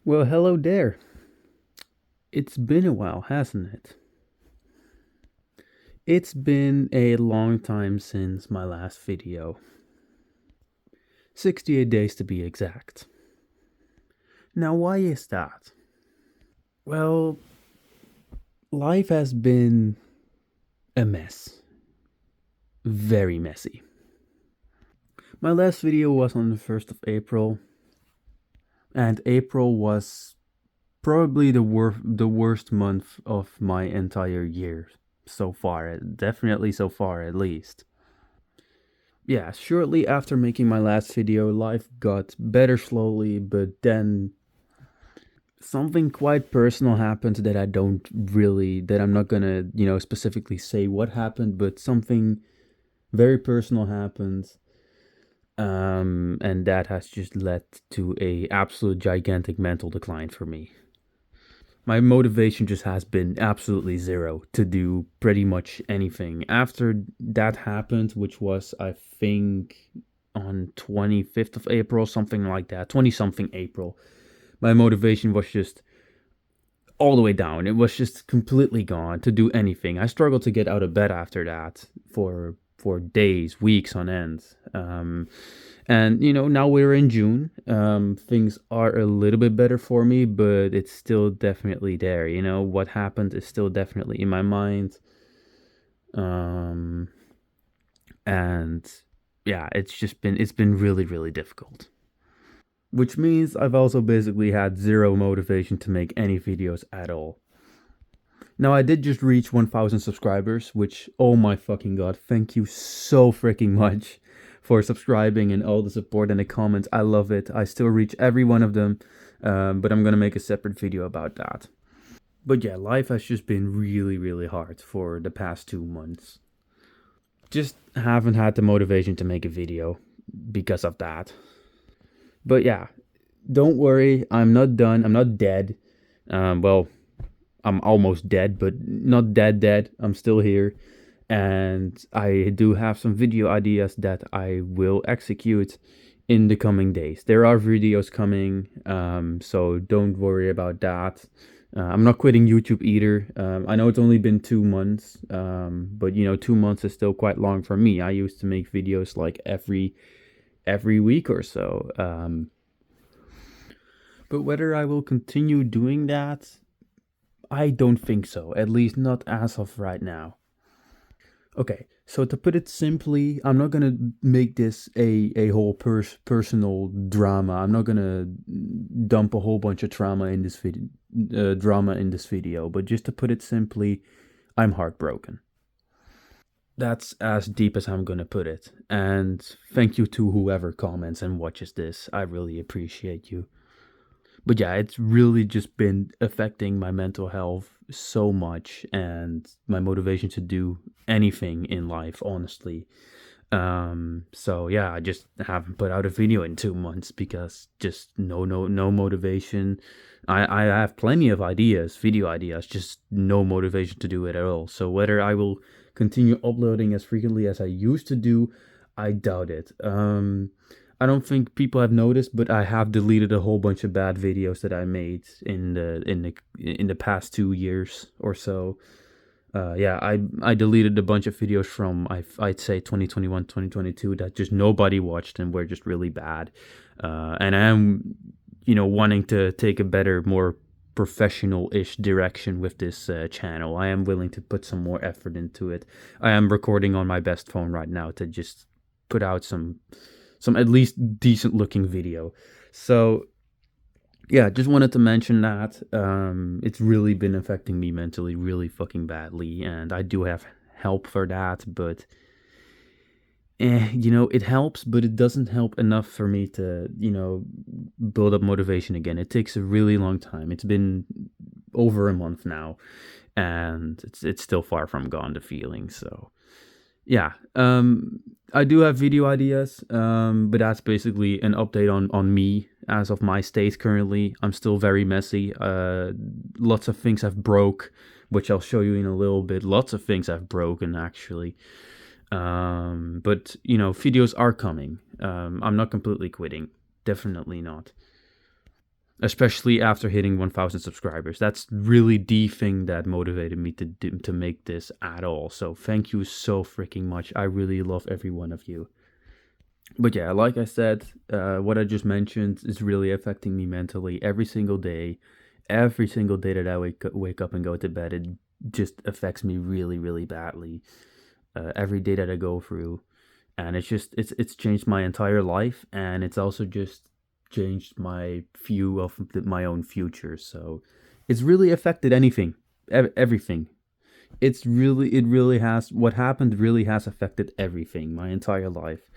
Well, hello there. It's been a while, hasn't it? It's been a long time since my last video. 68 days to be exact. Now, why is that? Well, life has been a mess. Very messy. My last video was on the 1st of April, and April was probably the worst month of my entire year so far. Definitely so far, at least. Yeah, shortly after making my last video, life got better slowly, but then something quite personal happened that that I'm not gonna, specifically say what happened, but something very personal happened. And that has just led to a absolute gigantic mental decline for me. My motivation just has been absolutely zero to do pretty much anything. After that happened, which was, I think, on 25th of April, something like that, 20 something April, my motivation was just all the way down. It was just completely gone to do anything. I struggled to get out of bed after that for days, weeks on end. And now we're in June. Things are a little bit better for me, but it's still definitely there. What happened is still definitely in my mind. Um, and yeah, it's been really, really difficult. Which means I've also basically had zero motivation to make any videos at all. Now, I did just reach 1,000 subscribers, which, oh my fucking god, thank you so freaking much for subscribing and all the support and the comments. I love it. I still reach every one of them, but I'm gonna make a separate video about that. But yeah, life has just been really, really hard for the past 2 months. Just haven't had the motivation to make a video because of that. But yeah, don't worry, I'm not done. I'm not dead. Well, I'm almost dead, but not dead. I'm still here. And I do have some video ideas that I will execute in the coming days. There are videos coming, so don't worry about that. I'm not quitting YouTube either. I know it's only been 2 months, but 2 months is still quite long for me. I used to make videos like every week or so. But whether I will continue doing that, I don't think so. At least not as of right now. Okay, so to put it simply, I'm not gonna make this a whole personal drama. I'm not gonna dump a whole bunch of drama in this video. But just to put it simply, I'm heartbroken. That's as deep as I'm gonna put it. And thank you to whoever comments and watches this. I really appreciate you. But yeah, it's really just been affecting my mental health so much and my motivation to do anything in life, honestly. So yeah, I just haven't put out a video in 2 months because just no motivation. I have plenty of ideas, video ideas, just no motivation to do it at all. So whether I will continue uploading as frequently as I used to do, I doubt it. I don't think people have noticed, but I have deleted a whole bunch of bad videos that I made in the past 2 years or so. Yeah, I deleted a bunch of videos from I'd say 2021, 2022 that just nobody watched and were just really bad. And I am wanting to take a better, more professional-ish direction with this channel. I am willing to put some more effort into it. I am recording on my best phone right now to just put out some at least decent looking video. So yeah, just wanted to mention that. It's really been affecting me mentally really fucking badly, and I do have help for that, but it helps, but it doesn't help enough for me to, build up motivation again. It takes a really long time. It's been over a month now, and it's still far from gone, the feeling. So yeah, I do have video ideas, but that's basically an update on me as of my state currently. I'm still very messy. Lots of things have broke, which I'll show you in a little bit. Lots of things have broken, actually. But videos are coming. I'm not completely quitting. Definitely not. especially after hitting 1,000 subscribers. That's really the thing that motivated me to make this at all. So thank you so freaking much. I really love every one of you. But yeah, like I said, what I just mentioned is really affecting me mentally every single day. Every single day that I wake up and go to bed, it just affects me really, really badly. Every day that I go through, and it's changed my entire life, and it's also just changed my view of my own future. So it's really affected everything. It really has, what happened really has affected everything, my entire life.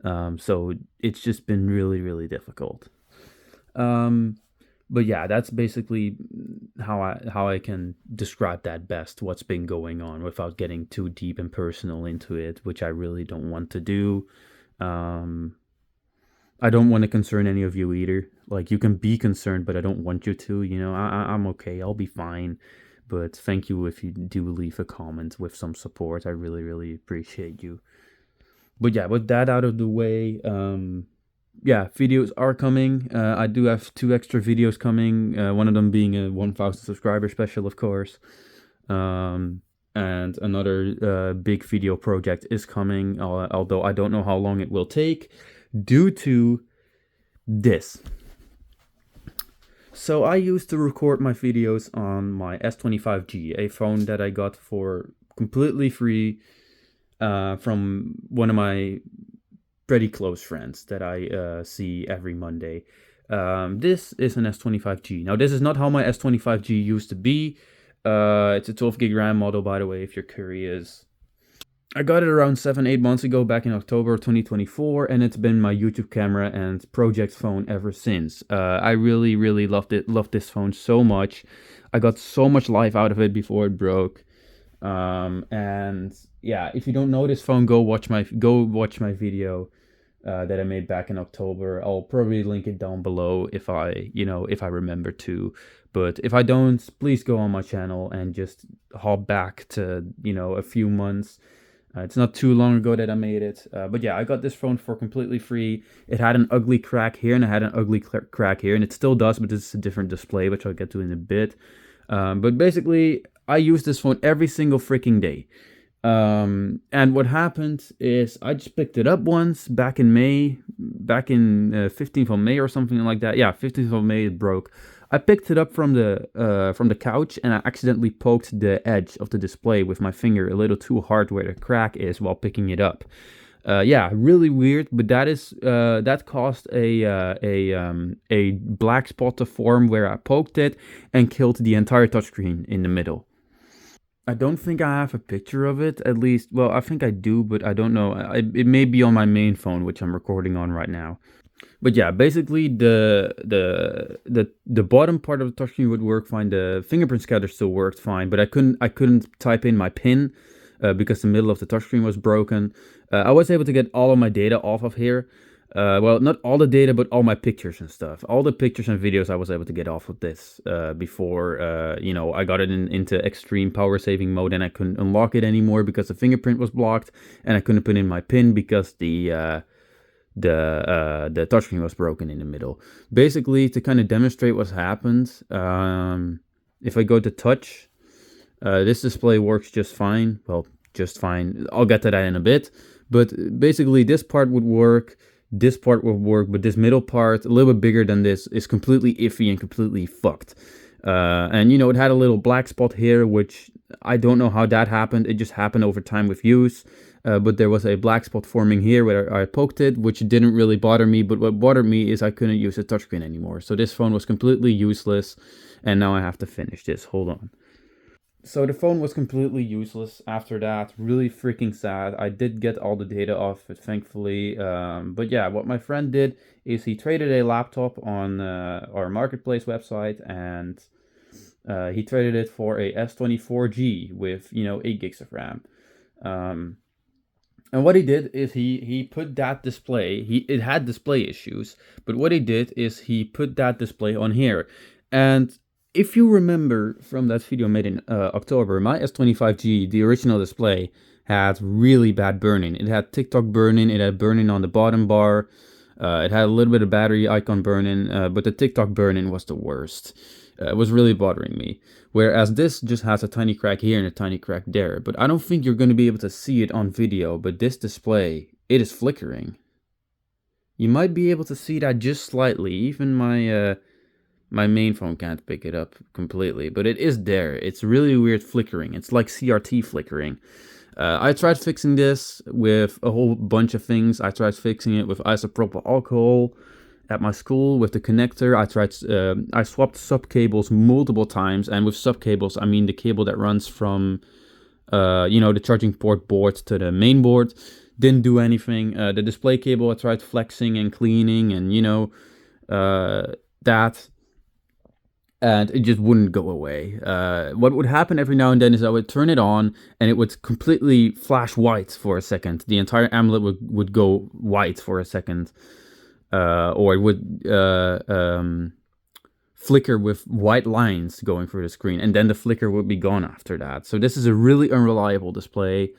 So it's just been really, really difficult. Um, but yeah, that's basically how I can describe that best. What's been going on without getting too deep and personal into it, which I really don't want to do. Um, I don't want to concern any of you either. Like, you can be concerned, but I don't want you to. I'm okay. I'll be fine. But thank you if you do leave a comment with some support. I really, really appreciate you. But yeah, with that out of the way, yeah, videos are coming. I do have 2 extra videos coming. One of them being a 1,000 subscriber special, of course. And another big video project is coming, although I don't know how long it will take due to this. So I used to record my videos on my S25G, a phone that I got for completely free from one of my pretty close friends that I see every Monday. This is an S25G. Now, this is not how my S25G used to be. It's a 12 gig RAM model, by the way, if you're curious. I got it around 7-8 months ago, back in October 2024, and it's been my YouTube camera and project phone ever since. I really, really loved this phone so much. I got so much life out of it before it broke. And yeah, if you don't know this phone, go watch my video that I made back in October. I'll probably link it down below if I remember to. But if I don't, please go on my channel and just hop back to, a few months. It's not too long ago that I made it. But yeah, I got this phone for completely free. It had an ugly crack here and it had an ugly crack here, and it still does, but this is a different display, which I'll get to in a bit. But basically, I use this phone every single freaking day. And what happened is I just picked it up once back in May, 15th of May or something like that. Yeah, 15th of May it broke. I picked it up from the couch, and I accidentally poked the edge of the display with my finger a little too hard where the crack is while picking it up. Yeah, really weird, but that caused a black spot to form where I poked it and killed the entire touchscreen in the middle. I don't think I have a picture of it, at least. Well, I think I do, but I don't know. It may be on my main phone, which I'm recording on right now. But yeah, basically the bottom part of the touchscreen would work fine. The fingerprint scanner still worked fine, but I couldn't type in my PIN because the middle of the touchscreen was broken. I was able to get all of my data off of here. Well, not all the data, but all my pictures and stuff. All the pictures and videos I was able to get off of this before, I got it into extreme power saving mode, and I couldn't unlock it anymore because the fingerprint was blocked, and I couldn't put in my PIN because the touchscreen was broken in the middle. Basically, to kind of demonstrate what's happened, if I go to touch, this display works just fine. Well, just fine. I'll get to that in a bit. But basically, this part would work. This part will work, but this middle part, a little bit bigger than this, is completely iffy and completely fucked. And it had a little black spot here, which I don't know how that happened. It just happened over time with use. But there was a black spot forming here where I poked it, which didn't really bother me. But what bothered me is I couldn't use the touchscreen anymore. So this phone was completely useless. And now I have to finish this. Hold on. So the phone was completely useless after that. Really freaking sad. I did get all the data off it, thankfully. But yeah, what my friend did is he traded a laptop on our marketplace website, and he traded it for a S24G with 8 gigs of RAM. And what he did is he put that display. It had display issues, but what he did is he put that display on here. And if you remember from that video made in October, my S25G, the original display, had really bad burning. It had TikTok burning, it had burning on the bottom bar. It had a little bit of battery icon burn-in, but the TikTok burn-in was the worst. It was really bothering me. Whereas this just has a tiny crack here and a tiny crack there. But I don't think you're going to be able to see it on video, but this display, it is flickering. You might be able to see that just slightly. Even my main phone can't pick it up completely, but it is there. It's really weird flickering. It's like CRT flickering. I tried fixing this with a whole bunch of things. I tried fixing it with isopropyl alcohol at my school with the connector. I swapped sub cables multiple times, and with sub cables I mean the cable that runs from the charging port board to the main board. Didn't do anything. The display cable I tried flexing and cleaning and that, and it just wouldn't go away. What would happen every now and then is I would turn it on and it would completely flash white for a second. The entire AMOLED would go white for a second, or it would flicker with white lines going through the screen, and then the flicker would be gone after that. So this is a really unreliable display.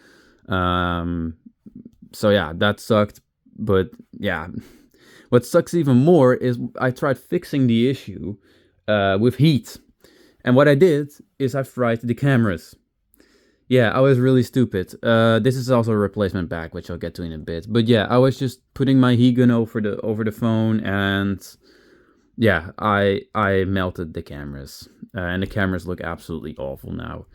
So yeah, that sucked. But yeah, what sucks even more is I tried fixing the issue with heat, and what I did is I fried the cameras. Yeah, I was really stupid. This is also a replacement bag, which I'll get to in a bit. But yeah, I was just putting my heat gun over the phone, and yeah, I melted the cameras, and the cameras look absolutely awful now,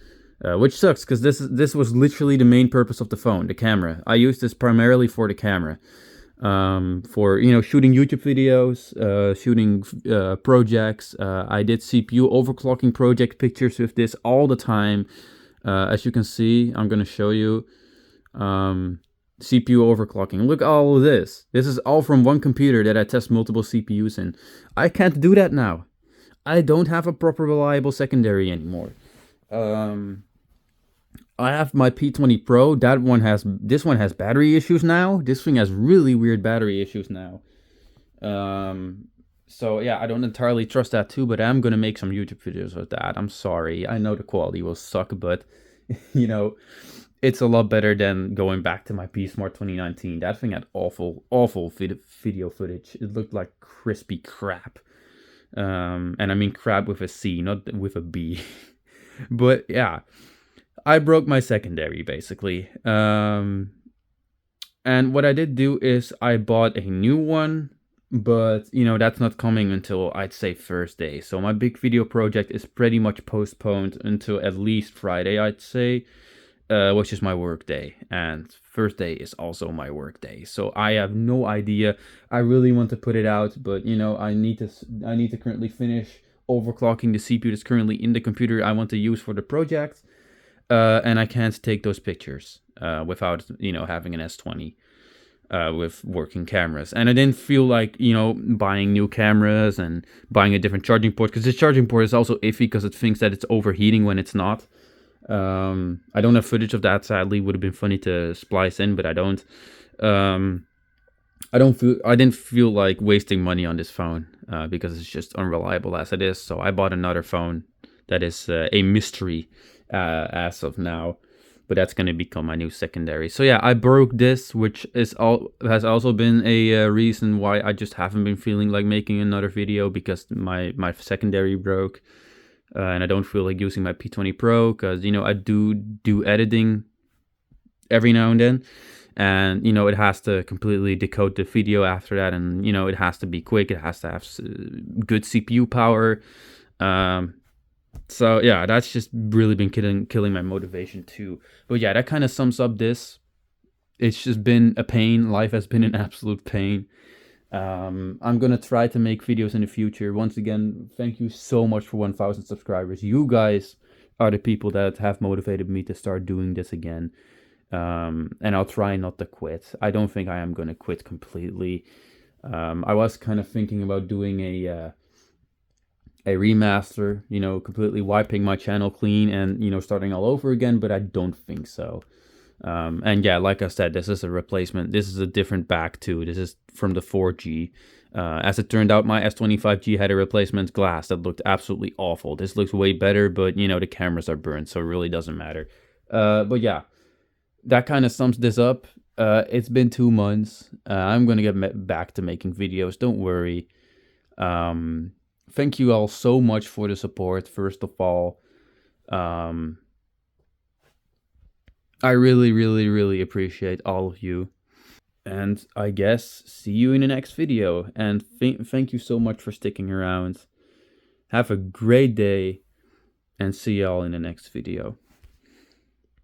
which sucks because this was literally the main purpose of the phone, the camera. I used this primarily for the camera. For shooting YouTube videos, shooting projects. I did CPU overclocking project pictures with this all the time. As you can see, I'm gonna show you CPU overclocking. Look at all of this. This is all from one computer that I test multiple CPUs in. I can't do that now. I don't have a proper reliable secondary anymore. I have my P20 Pro. This one has battery issues now. This thing has really weird battery issues now. So yeah, I don't entirely trust that too, but I'm gonna make some YouTube videos with that. I'm sorry. I know the quality will suck, but it's a lot better than going back to my P-Smart 2019. That thing had awful video footage. It looked like crispy crap. And I mean crap with a C, not with a B. But yeah, I broke my secondary basically. And what I did do is I bought a new one, but that's not coming until I'd say Thursday. So my big video project is pretty much postponed until at least Friday, I'd say, which is my work day, and Thursday is also my work day. So I have no idea. I really want to put it out, but I need to currently finish overclocking the CPU that's currently in the computer I want to use for the project. And I can't take those pictures without having an S20 with working cameras. And I didn't feel like buying new cameras and buying a different charging port, because this charging port is also iffy because it thinks that it's overheating when it's not. I don't have footage of that, sadly. Would have been funny to splice in, but I don't. I didn't feel like wasting money on this phone because it's just unreliable as it is. So I bought another phone that is a mystery as of now, but that's going to become my new secondary. So yeah, I broke this, which has also been a reason why I just haven't been feeling like making another video, because my secondary broke, and I don't feel like using my P20 Pro because I do editing every now and then, and it has to completely decode the video after that, and it has to be quick, it has to have good CPU power. So yeah, that's just really been killing my motivation too. But yeah, that kind of sums up this. It's just been a pain. Life has been an absolute pain. I'm gonna try to make videos in the future. Once again, thank you so much for 1,000 subscribers. You guys are the people that have motivated me to start doing this again. And I'll try not to quit. I don't think I am gonna quit completely. I was kind of thinking about doing a remaster, completely wiping my channel clean and, starting all over again, but I don't think so. And yeah, like I said, this is a replacement. This is a different back too. This is from the 4G. As it turned out, my S25G had a replacement glass that looked absolutely awful. This looks way better, but the cameras are burned, so it really doesn't matter. But yeah, that kind of sums this up. It's been 2 months. I'm gonna get back to making videos. Don't worry. Thank you all so much for the support. First of all, um, I really, really, really appreciate all of you. And I guess see you in the next video. And thank you so much for sticking around. Have a great day and see y'all in the next video.